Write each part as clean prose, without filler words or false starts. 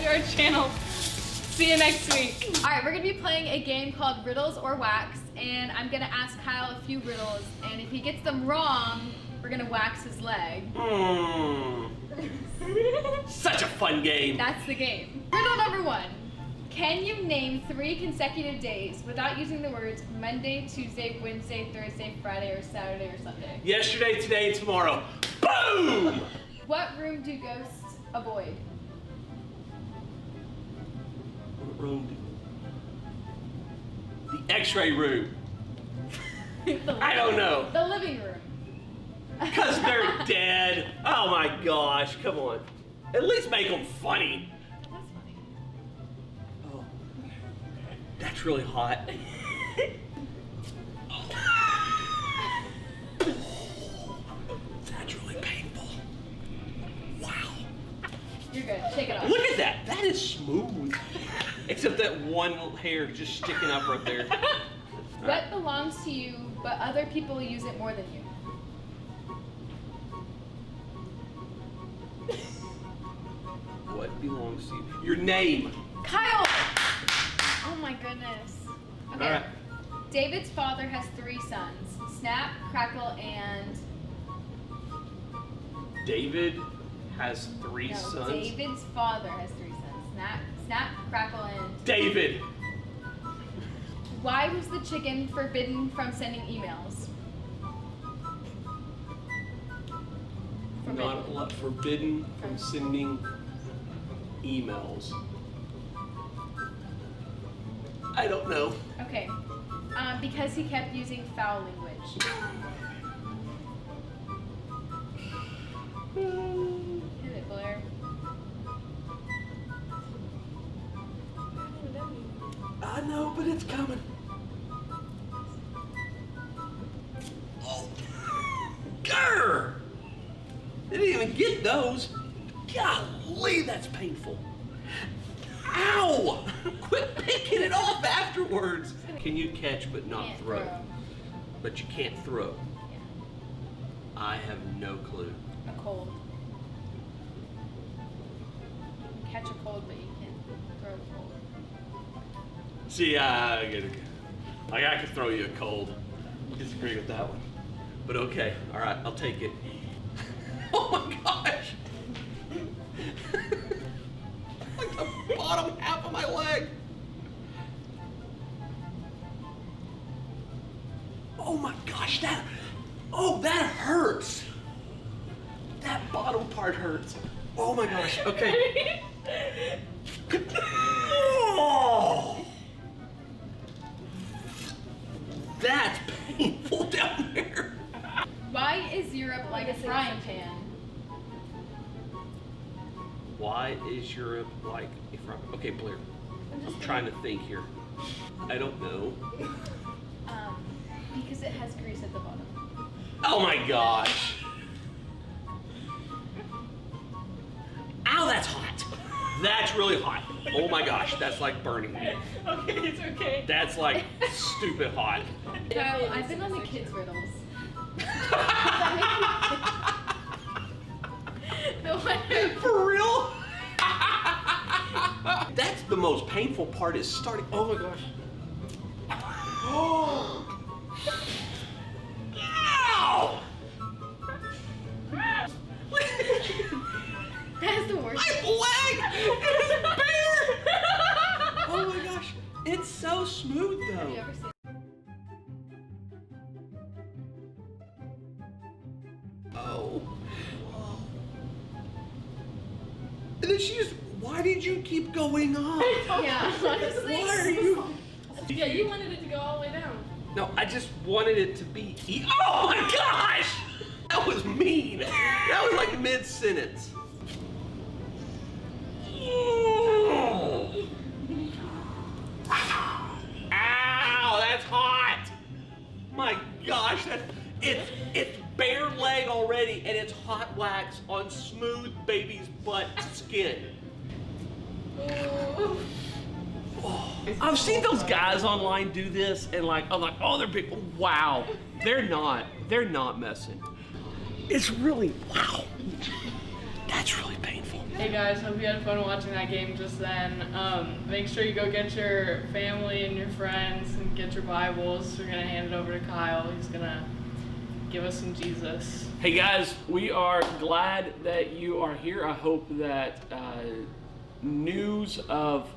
to our channel. See you next week. All right, we're gonna be playing a game called Riddles or Wax, and I'm gonna ask Kyle a few riddles, and if he gets them wrong, we're gonna wax his leg. Such a fun game. That's the game. Riddle number 1. Can you name 3 consecutive days without using the words Monday, Tuesday, Wednesday, Thursday, Friday, or Saturday, or Sunday? Yesterday, today, and tomorrow. Boom! What room do ghosts avoid? What room? The X-ray room. I don't know. The living room. Because they're dead. Oh my gosh, come on. At least make them funny. That's funny. Oh, that's really hot. That's really painful. Wow. You're good. Shake it off. Look at that. That is smooth. Except that one hair just sticking up right there. What belongs to you, but other people use it more than you? What belongs to you? Your name. Kyle! Oh my goodness. Okay. All right. David's father has 3 sons. Snap, Crackle, and... David has 3 No, sons. David's father has 3 sons. Snap, Crackle, and... David. Why was the chicken forbidden from sending emails? Not forbidden from sending emails. I don't know. Okay. Because he kept using foul language. Hit it, Blair. I know, but it's coming. Oh. Grr! Didn't even get those. Golly, that's painful. Ow! Quit picking it off afterwards. Can you catch but not Can't throw? But you can't throw. Yeah. I have no clue. A cold. You can catch a cold, but you can't throw a cold. See, I get it. Like I could throw you a cold. Disagree with that one. But okay, all right, I'll take it. Oh my gosh! Like the bottom half of my leg. Oh my gosh, that hurts. That bottom part hurts. Oh my gosh, okay. Oh, that's painful down there. Why is Europe like a frying pan? Why is Europe like a frying pan? Okay, Blair, I'm trying to think here. I don't know. Because it has grease at the bottom. Oh my gosh. Ow, that's hot. That's really hot. Oh my gosh, that's like burning me. Okay, it's okay. That's like stupid hot. Kyle, I've been on the kids' riddles. No wonder. For real? That's the most painful part is starting. Oh my gosh. Oh. Ow! That's the worst. My leg is bare! Oh my gosh, it's so smooth Have you though. ever seen? Oh. And then she just, why did you keep going up? Yeah, honestly. Why are you? Yeah, you wanted it to go all the way down. No, I just wanted it to be. Oh my gosh! That was mean. That was like mid-sentence. Ow, that's hot. My gosh, it's bare leg already, and it's hot wax on smooth baby's butt skin. I've seen those guys online do this, and I'm like, oh, they're big. Wow, they're not messing. It's really, wow. That's really painful. Hey guys, hope you had fun watching that game just then. Make sure you go get your family and your friends and get your Bibles. We're gonna hand it over to Kyle. He's gonna give us some Jesus. Hey guys, we are glad that you are here. I hope that news of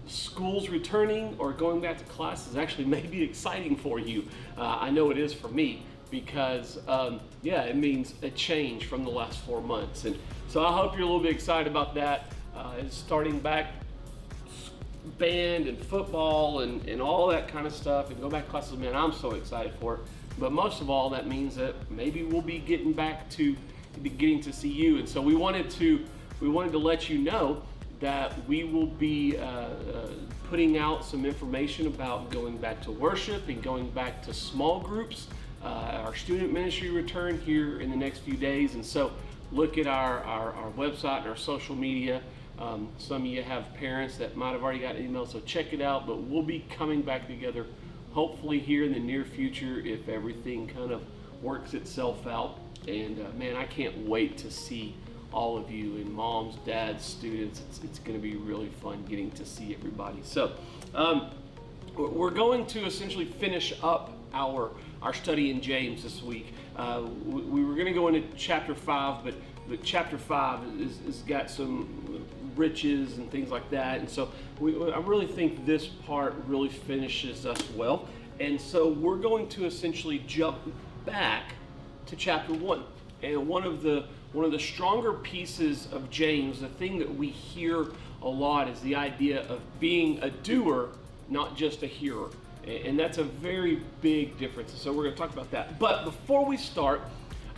schools returning or going back to class is actually maybe exciting for you. I know it is for me because, it means a change from the last 4 months. And so I hope you're a little bit excited about that. Starting back band and football and all that kind of stuff and go back to classes, man, I'm so excited for it. But most of all, that means that maybe we'll be getting back to getting to see you. And so we wanted to let you know that we will be putting out some information about going back to worship and going back to small groups. Our student ministry return here in the next few days. And so look at our website and our social media. Some of you have parents that might have already got an email, so check it out. But we'll be coming back together hopefully here in the near future if everything kind of works itself out. And man, I can't wait to see all of you and moms, dads, students. It's going to be really fun getting to see everybody. So we're going to essentially finish up our study in James this week. We were going to go into chapter 5, but chapter 5 is got some riches and things like that. And so I really think this part really finishes us well. And so we're going to essentially jump back to chapter 1. And one of the stronger pieces of James, the thing that we hear a lot, is the idea of being a doer, not just a hearer. And that's a very big difference. So we're going to talk about that. But before we start,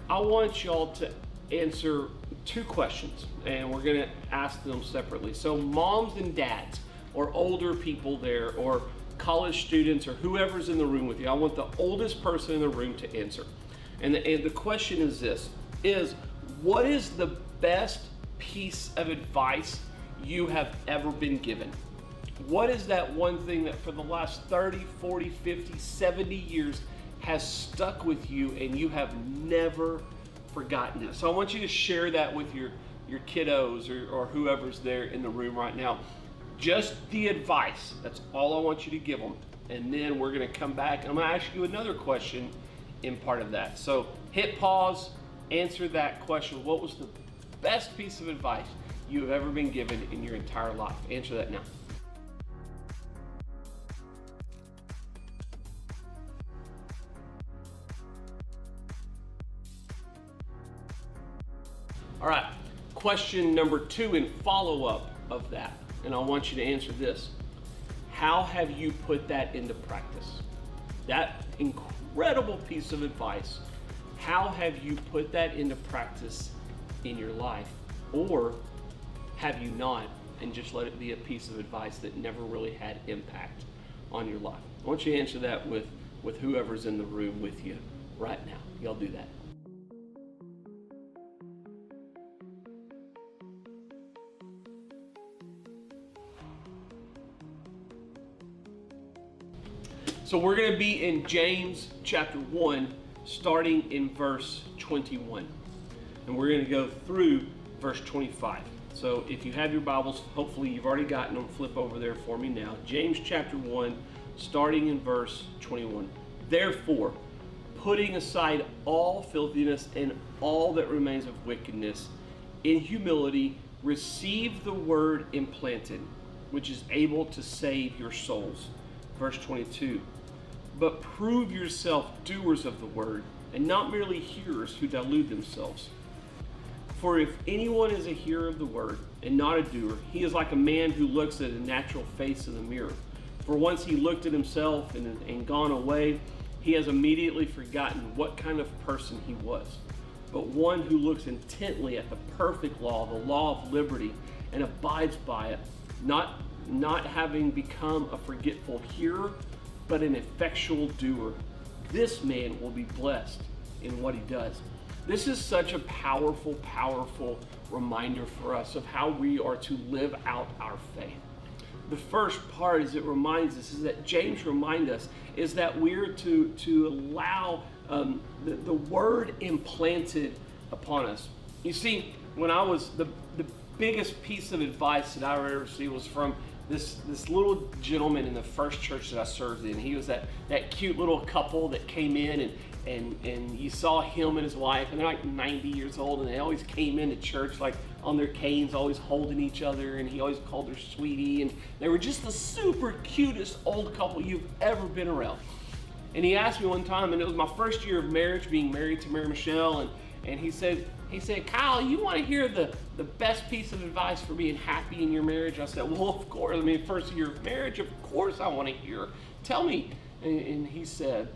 I want y'all to answer 2 questions, and we're going to ask them separately. So moms and dads, or older people there, or college students, or whoever's in the room with you, I want the oldest person in the room to answer. And the question is this, what is the best piece of advice you have ever been given? What is that one thing that for the last 30, 40, 50, 70 years has stuck with you and you have never forgotten it? So I want you to share that with your kiddos or whoever's there in the room right now. Just the advice. That's all I want you to give them. And then we're going to come back and I'm going to ask you another question in part of that. So hit pause, answer that question. What was the best piece of advice you have ever been given in your entire life? Answer that now. All right, question number 2 in follow-up of that, and I want you to answer this. How have you put that into practice? That incredible piece of advice, how have you put that into practice in your life? Or have you not, and just let it be a piece of advice that never really had impact on your life? I want you to answer that with whoever's in the room with you right now. Y'all do that. So we're going to be in James chapter 1, starting in verse 21. And we're going to go through verse 25. So if you have your Bibles, hopefully you've already gotten them, flip over there for me now. James chapter 1, starting in verse 21. Therefore, putting aside all filthiness and all that remains of wickedness, in humility receive the word implanted, which is able to save your souls. Verse 22. But prove yourself doers of the word, and not merely hearers who delude themselves. For if anyone is a hearer of the word, and not a doer, he is like a man who looks at a natural face in the mirror. For once he looked at himself and gone away, he has immediately forgotten what kind of person he was. But one who looks intently at the perfect law, the law of liberty, and abides by it, not having become a forgetful hearer, but an effectual doer, this man will be blessed in what he does. This is such a powerful, powerful reminder for us of how we are to live out our faith. The first part, as it reminds us, is that James reminds us, is that we're to allow the word implanted upon us. You see, when I was the biggest piece of advice that I ever received was from this little gentleman in the first church that I served in. He was that cute little couple that came in, and you saw him and his wife, and they're like 90 years old, and they always came into church like on their canes, always holding each other, and he always called her sweetie, and they were just the super cutest old couple you've ever been around. And he asked me one time, and it was my first year of marriage, being married to Mary Michelle, and he said, Kyle, you want to hear the best piece of advice for being happy in your marriage? I said, well, of course. I mean, first year of marriage, of course I want to hear. Tell me. And he said,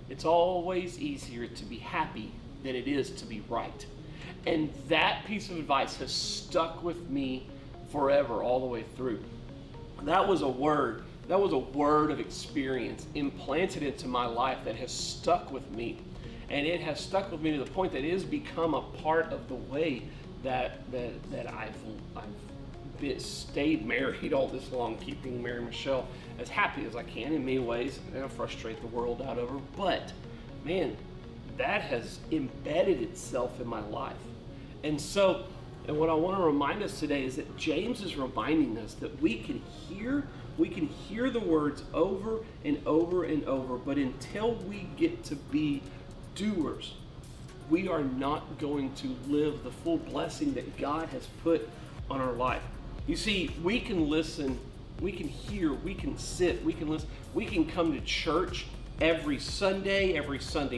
it's always easier to be happy than it is to be right. And that piece of advice has stuck with me forever, all the way through. That was a word of experience implanted into my life that has stuck with me. And it has stuck with me to the point that it has become a part of the way that I've stayed married all this long, keeping Mary Michelle as happy as I can. In many ways, I frustrate the world out of her, but man, that has embedded itself in my life. And what I want to remind us today is that James is reminding us that we can hear the words over and over and over, but until we get to be doers, we are not going to live the full blessing that God has put on our life. You see, we can listen, we can hear, we can sit, we can listen, we can come to church every Sunday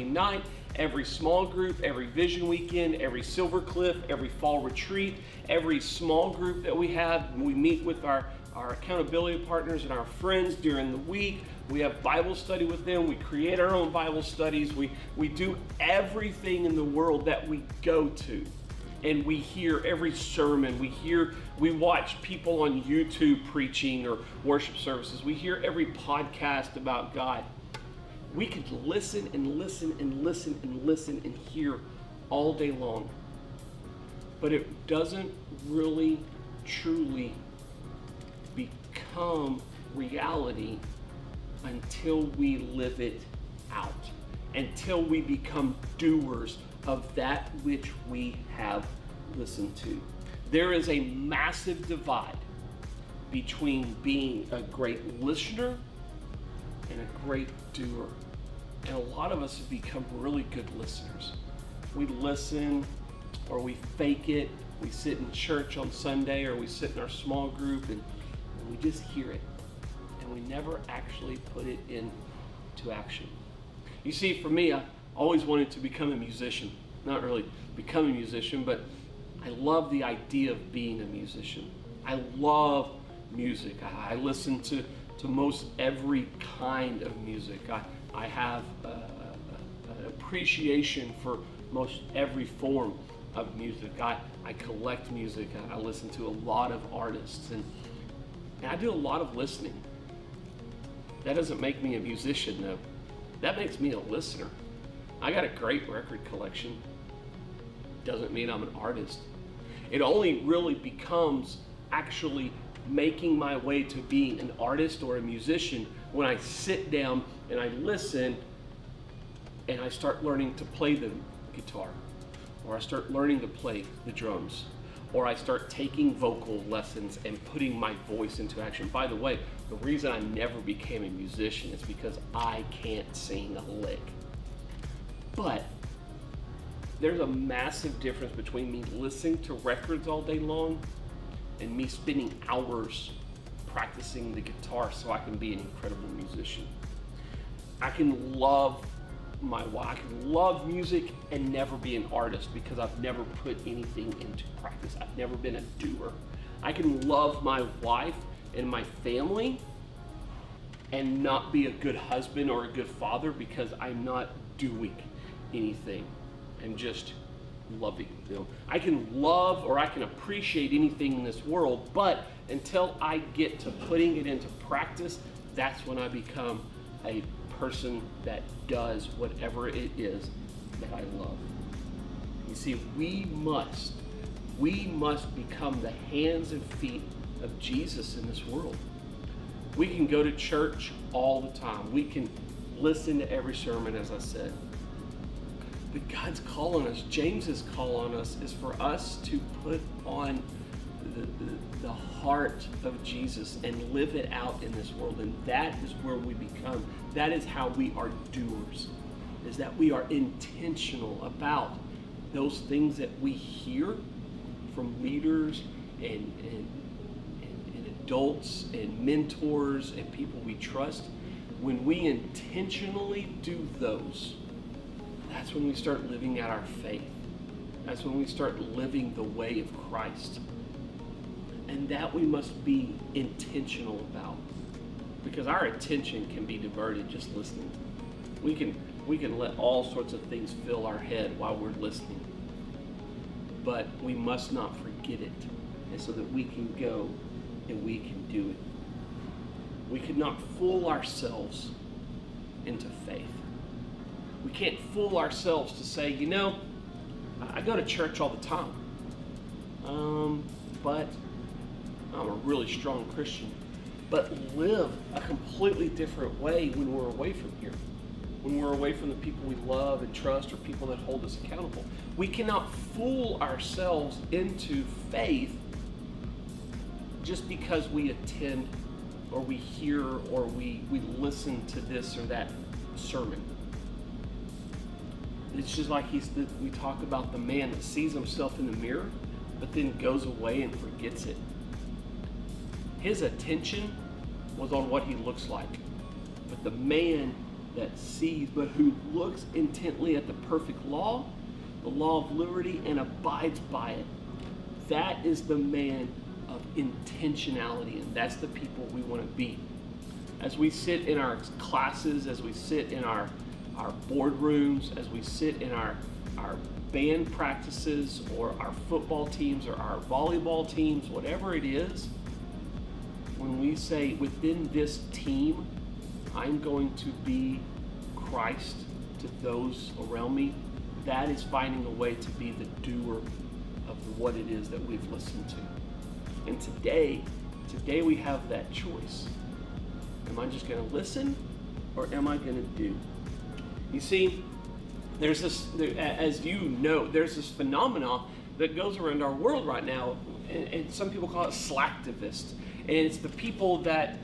night, every small group, every Vision Weekend, every Silver Cliff, every fall retreat, every small group that we have. We meet with our accountability partners and our friends during the week. We have Bible study with them. We create our own Bible studies. We do everything in the world that we go to. And we hear every sermon. We watch people on YouTube preaching or worship services. We hear every podcast about God. We could listen and listen and listen and listen and hear all day long. But it doesn't really, truly become reality until we live it out, until we become doers of that which we have listened to. There is a massive divide between being a great listener and a great doer. And a lot of us have become really good listeners. We listen, or we fake it. We sit in church on Sunday, or we sit in our small group and we just hear it. And we never actually put it into action. You see, for me, I always wanted to become a musician. Not really become a musician, but I love the idea of being a musician. I love music. I listen to most every kind of music. I have an appreciation for most every form of music. I collect music. I listen to a lot of artists, and I do a lot of listening. That doesn't make me a musician, though. That makes me a listener. I got a great record collection. Doesn't mean I'm an artist. It only really becomes actually making my way to being an artist or a musician when I sit down and I listen and I start learning to play the guitar, or I start learning to play the drums, or I start taking vocal lessons and putting my voice into action. By the way, the reason I never became a musician is because I can't sing a lick. But there's a massive difference between me listening to records all day long and me spending hours practicing the guitar so I can be an incredible musician. I can love music and never be an artist because I've never put anything into practice. I've never been a doer. I can love my wife and my family and not be a good husband or a good father because I'm not doing anything. I'm just loving. I can love or I can appreciate anything in this world, but until I get to putting it into practice, that's when I become a person that does whatever it is that I love. You see, we must become the hands and feet of Jesus in this world. We can go to church all the time. We can listen to every sermon, as I said. But God's call on us, James's call on us, is for us to put on the heart of Jesus and live it out in this world. And that is where we become, that is how we are doers, is that we are intentional about those things that we hear from leaders and adults and mentors and people we trust. When we intentionally do those, that's when we start living out our faith. That's when we start living the way of Christ. And that we must be intentional about, because our attention can be diverted just listening. We can let all sorts of things fill our head while we're listening. But we must not forget it, and so that we can go and we can do it. We cannot fool ourselves into faith. We can't fool ourselves to say, you know, I go to church all the time, but I'm a really strong Christian. But live a completely different way when we're away from here, when we're away from the people we love and trust or people that hold us accountable. We cannot fool ourselves into faith just because we attend or we hear or we listen to this or that sermon. It's just like we talk about the man that sees himself in the mirror, but then goes away and forgets it. His attention was on what he looks like. But the man that sees, but who looks intently at the perfect law, the law of liberty, and abides by it, that is the man of intentionality, and that's the people we want to be. As we sit in our classes, as we sit in our boardrooms, as we sit in our band practices or our football teams or our volleyball teams, whatever it is, when we say within this team, I'm going to be Christ to those around me, that is finding a way to be the doer of what it is that we've listened to. And today we have that choice. Am I just going to listen, or am I going to do? You see, as you know, there's this phenomenon that goes around our world right now, and some people call it slacktivist. And it's the people that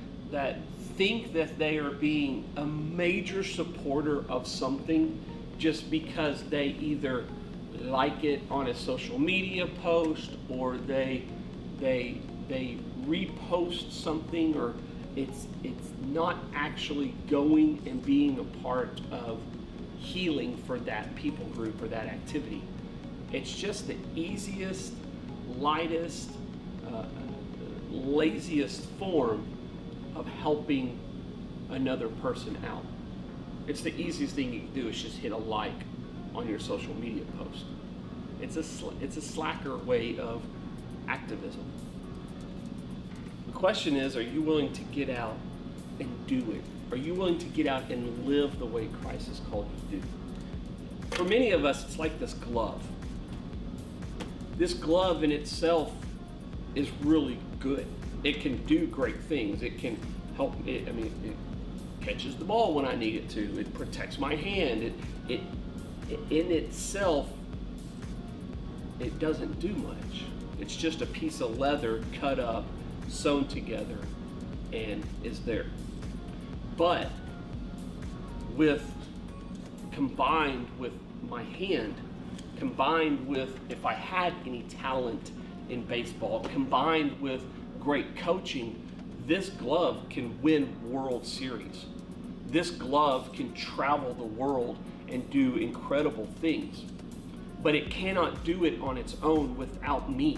think that they are being a major supporter of something just because they either like it on a social media post, or they repost something, or it's not actually going and being a part of healing for that people group or that activity. It's just the easiest, lightest, laziest form of helping another person out. It's the easiest thing you can do is just hit a like on your social media post. It's a slacker way of activism. The question is, are you willing to get out and do it? Are you willing to get out and live the way Christ has called you to do? For many of us, it's like this glove. This glove in itself is really good. It can do great things. It can help. It catches the ball when I need it to. It protects my hand. It in itself, it doesn't do much. It's just a piece of leather cut up, sewn together, and is there. But combined with my hand, combined with if I had any talent in baseball, combined with great coaching, this glove can win World Series. This glove can travel the world and do incredible things. But it cannot do it on its own without me.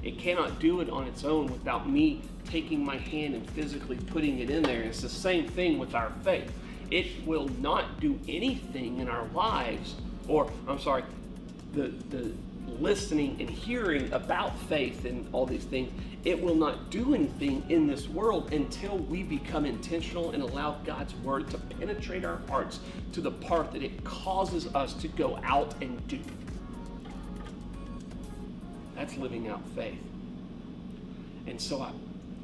It cannot do it on its own without me taking my hand and physically putting it in there. It's the same thing with our faith. It will not do anything in our lives, the listening and hearing about faith and all these things, it will not do anything in this world until we become intentional and allow God's word to penetrate our hearts to the part that it causes us to go out and do. That's living out faith. And so I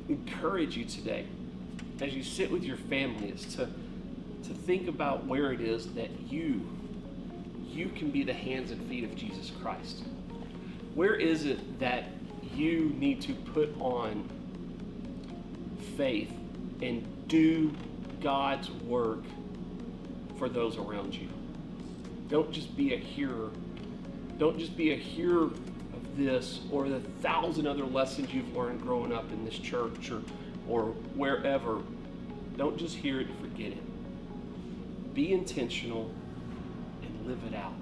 encourage you today, as you sit with your family, is to think about where it is that you you can be the hands and feet of Jesus Christ? Where is it that you need to put on faith and do God's work for those around you? Don't just be a hearer. Don't just be a hearer of this or the 1,000 other lessons you've learned growing up in this church or wherever. Don't just hear it and forget it. Be intentional and live it out.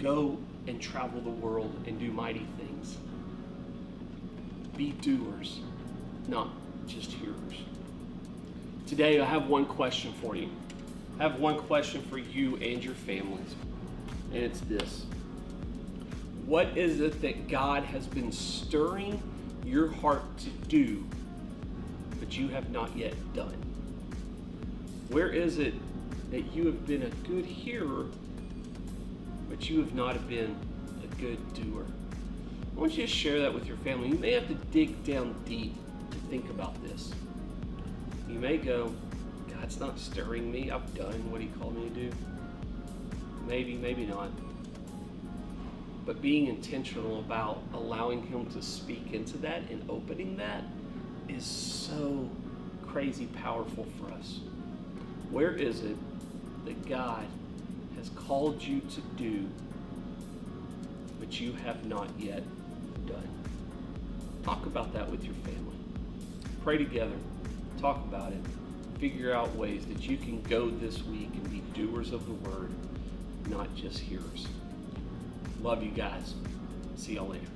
Go and travel the world and do mighty things. Be doers, not just hearers. Today, I have one question for you. I have one question for you and your families, and it's this. What is it that God has been stirring your heart to do, but you have not yet done? Where is it that you have been a good hearer, but you have not been a good doer? I want you to share that with your family. You may have to dig down deep to think about this. You may go, God's not stirring me. I've done what he called me to do. Maybe, maybe not. But being intentional about allowing him to speak into that and opening that is so crazy powerful for us. Where is it that God has called you to do, but you have not yet done? Talk about that with your family. Pray together. Talk about it. Figure out ways that you can go this week and be doers of the word, not just hearers. Love you guys. See y'all later.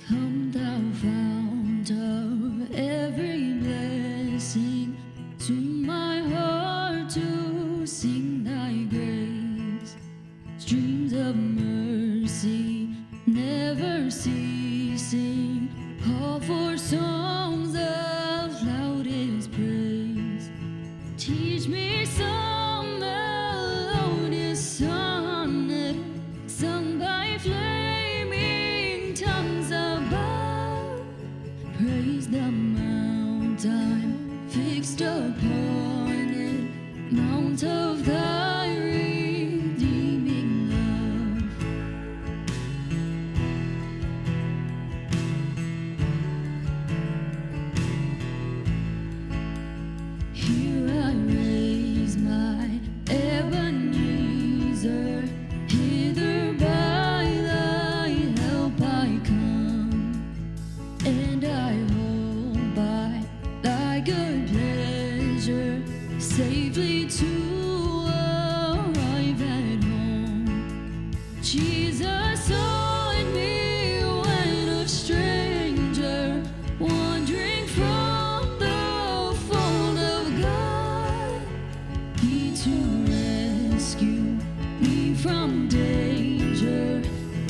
Come thou fount of every blessing, to my heart to sing thy grace. Streams of mercy never ceasing, call for songs of loudest praise. Teach me some melodious sonnet sung by flaming tongues above. Praise the mount I'm fixed upon it, mount of thy redeeming love. Here I raise my Ebenezer, hither by thy help I come, and I hold by thy good pleasure safely to arrive at home. Jesus sought me when a stranger, wandering from the fold of God. He to rescue me from danger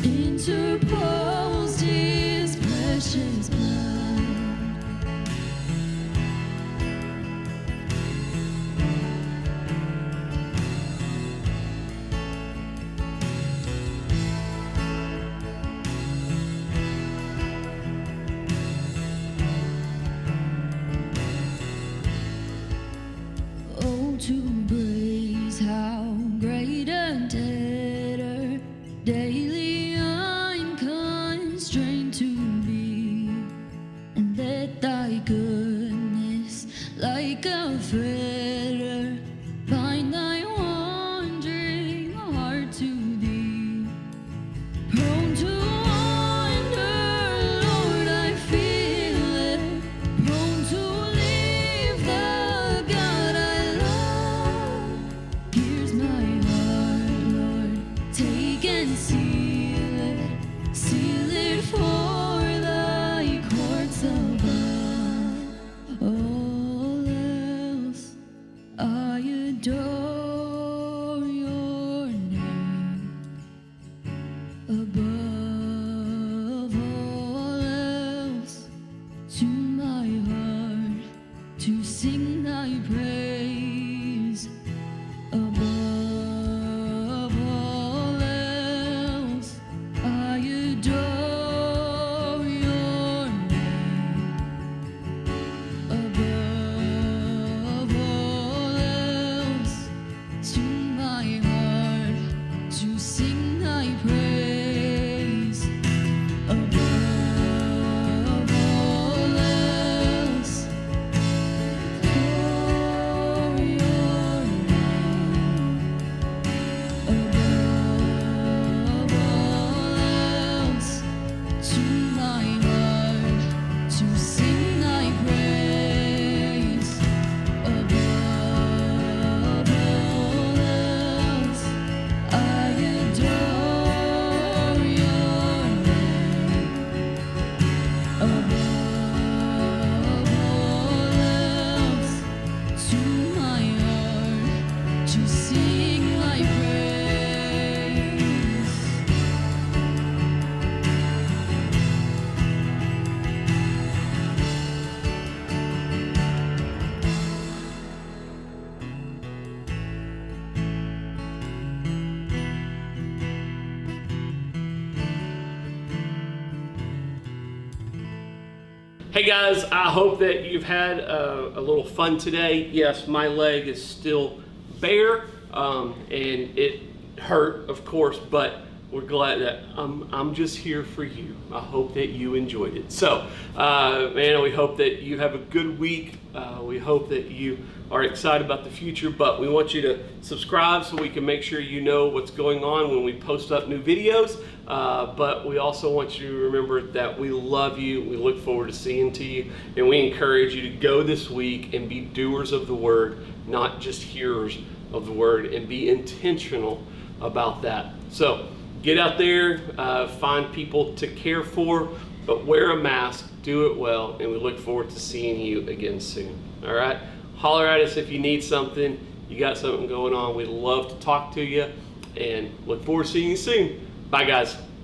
interposed his precious blood. Oh, to praise how great a debtor daily I'm constrained to be, and let thy goodness like a fetter bind thy wandering heart to thee. Prone to wander, Lord, I feel it. Prone to leave the God I love. Here's my heart, Lord, take and seal it for thy courts above. All else Hey guys, I hope that you've had a little fun today. Yes, my leg is still bare, and it hurt, of course, but we're glad that I'm just here for you. I hope that you enjoyed it. So, man, we hope that you have a good week. We hope that you are excited about the future, but we want you to subscribe so we can make sure you know what's going on when we post up new videos. But we also want you to remember that we love you. We look forward to seeing to you, and we encourage you to go this week and be doers of the word, not just hearers of the word, and be intentional about that. So get out there, find people to care for, but wear a mask, do it well, and we look forward to seeing you again soon. All right? Holler at us if you need something, you got something going on. We'd love to talk to you, and look forward to seeing you soon. Bye, guys.